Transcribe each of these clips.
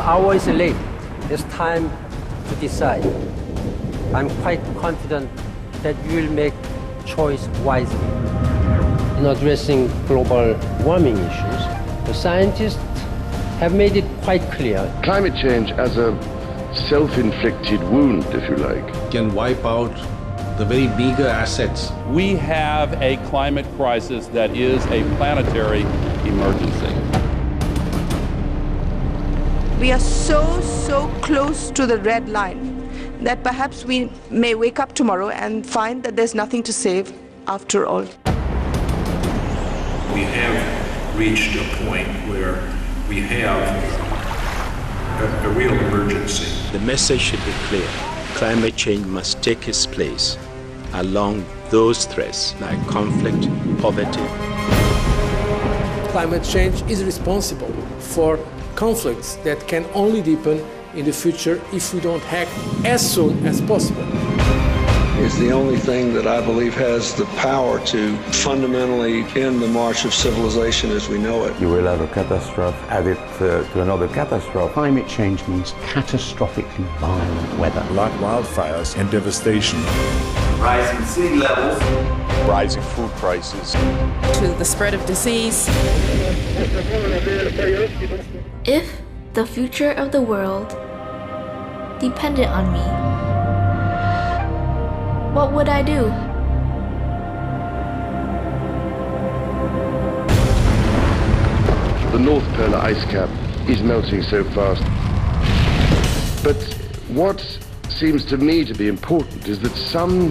hour is late. It's time to decide. I'm quite confident that you will make choice wisely. In addressing global warming issues, the scientists have made it quite clear. Climate change as a self-inflicted wound, if you like, can wipe out the very meager assets. We have a climate crisis that is a planetary emergency. We are so close to the red line that perhaps we may wake up tomorrow and find that there's nothing to save after all. We have reached a point where we have a real emergency. The message should be clear. Climate change must take its place along those threats like conflict, poverty. Climate change is responsible for conflicts that can only deepen in the future if we don't act as soon as possible. It's the only thing that I believe has the power to fundamentally end the march of civilization as we know it. You will have a catastrophe added to another catastrophe. Climate change means catastrophically violent weather. Like wildfires and devastation. Rising sea levels. Rising food prices. To the spread of disease. If the future of the world depended on me, what would I do? the North Polar ice cap is melting so fast. But what seems to me to be important is that some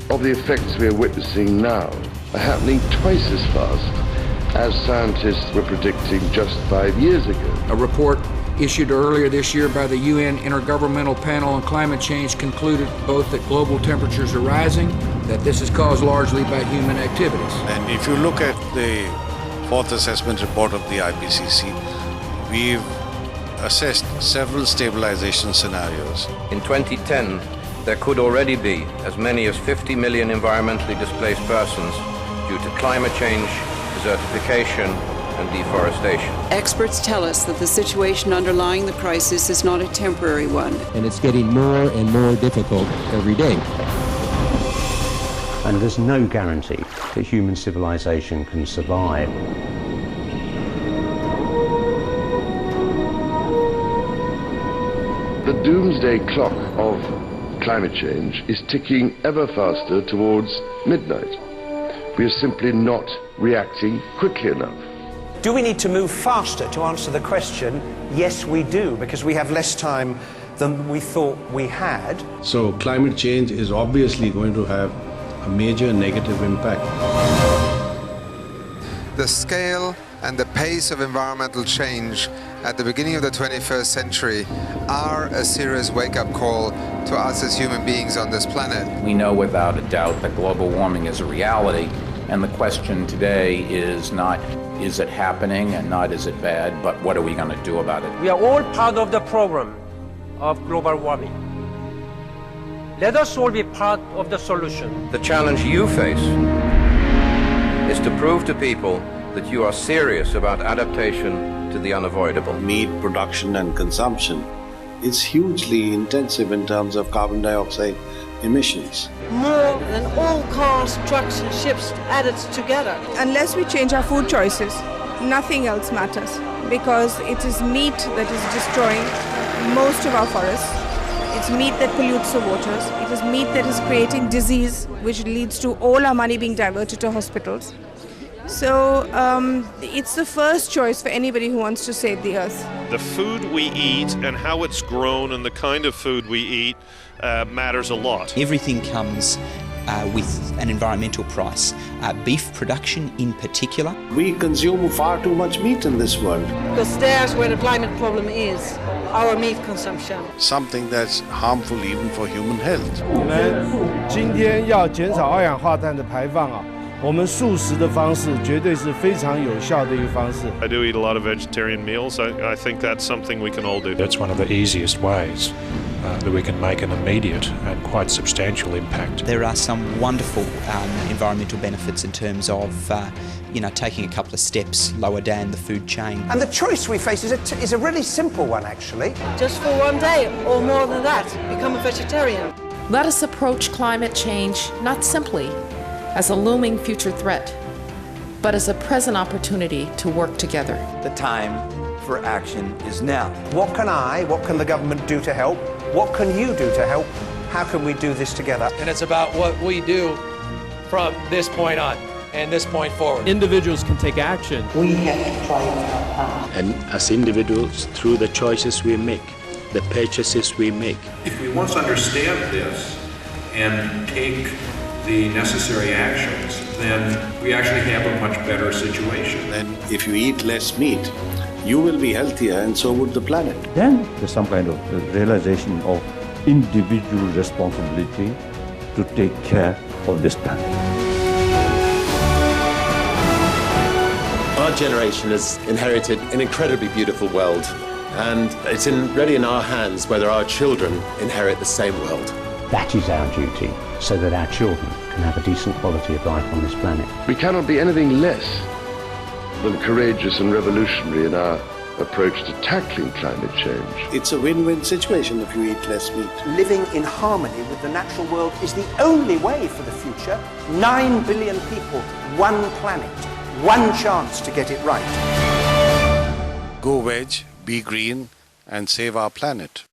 of the effects we are witnessing now are happening twice as fast as scientists were predicting just 5 years ago. A report issued earlier this year by the UN Intergovernmental Panel on Climate Change concluded both that global temperatures are rising, that this is caused largely by human activities. And if you look at the fourth assessment report of the IPCC, we've assessed several stabilization scenarios. In 2010, there could already be as many as 50 million environmentally displaced persons due to climate change, desertification, and deforestation. Experts tell us that the situation underlying the crisis is not a temporary one. And it's getting more and more difficult every day. And there's no guarantee that human civilization can survive. The doomsday clock of climate change is ticking ever faster towards midnight. We are simply not reacting quickly enough. Do we need to move faster to answer the question? Yes, we do, because we have less time than we thought we had. So climate change is obviously going to have a major negative impact. The scale and the pace of environmental change at the beginning of the 21st century are a serious wake-up call to us as human beings on this planet. We know without a doubt that global warming is a reality, and the question today is not is it happening and not is it bad, but what are we going to do about it? We are all part of the problem of global warming. Let us all be part of the solution. The challenge you face is to prove to people that you are serious about adaptation to the unavoidable. Meat production and consumption is hugely intensive in terms of carbon dioxide emissions. More than all cars, trucks and ships added together. Unless we change our food choices, nothing else matters, because it is meat that is destroying most of our forests. It's meat that pollutes the waters. It is meat that is creating disease, which leads to all our money being diverted to hospitals. So it's the first choice for anybody who wants to save the earth. The food we eat and how it's grown and the kind of food we eat matters a lot. Everything comes with an environmental price. Beef production in particular. We consume far too much meat in this world. Because there's where the climate problem is, our meat consumption. Something that's harmful even for human health. 我们今天要减少二氧化碳的排放啊。我们素食的方式绝对是非常有效的一个方式。 I do eat a lot of vegetarian meals. I think that's something we can all do. That's one of the easiest ways that we can make an immediate and quite substantial impact. There are some wonderful environmental benefits in terms of, taking a couple of steps lower down the food chain. And the choice we face is a really simple one, actually. Just for one day, or more than that, become a vegetarian. Let us approach climate change not simply as a looming future threat, but as a present opportunity to work together. The time for action is now. What can the government do to help? What can you do to help? How can we do this together? And it's about what we do from this point on and this point forward. Individuals can take action. We have to try our part. And as individuals, through the choices we make, the purchases we make. If we once understand this and take the necessary actions, then we actually have a much better situation. Then if you eat less meat, you will be healthier and so would the planet. Then there's some kind of realization of individual responsibility to take care of this planet. Our generation has inherited an incredibly beautiful world, and it's really in our hands whether our children inherit the same world. That is our duty, so that our children can have a decent quality of life on this planet. We cannot be anything less than courageous and revolutionary in our approach to tackling climate change. It's a win-win situation if you eat less meat. Living in harmony with the natural world is the only way for the future. 9 billion people, one planet, one chance to get it right. Go veg, be green, and save our planet.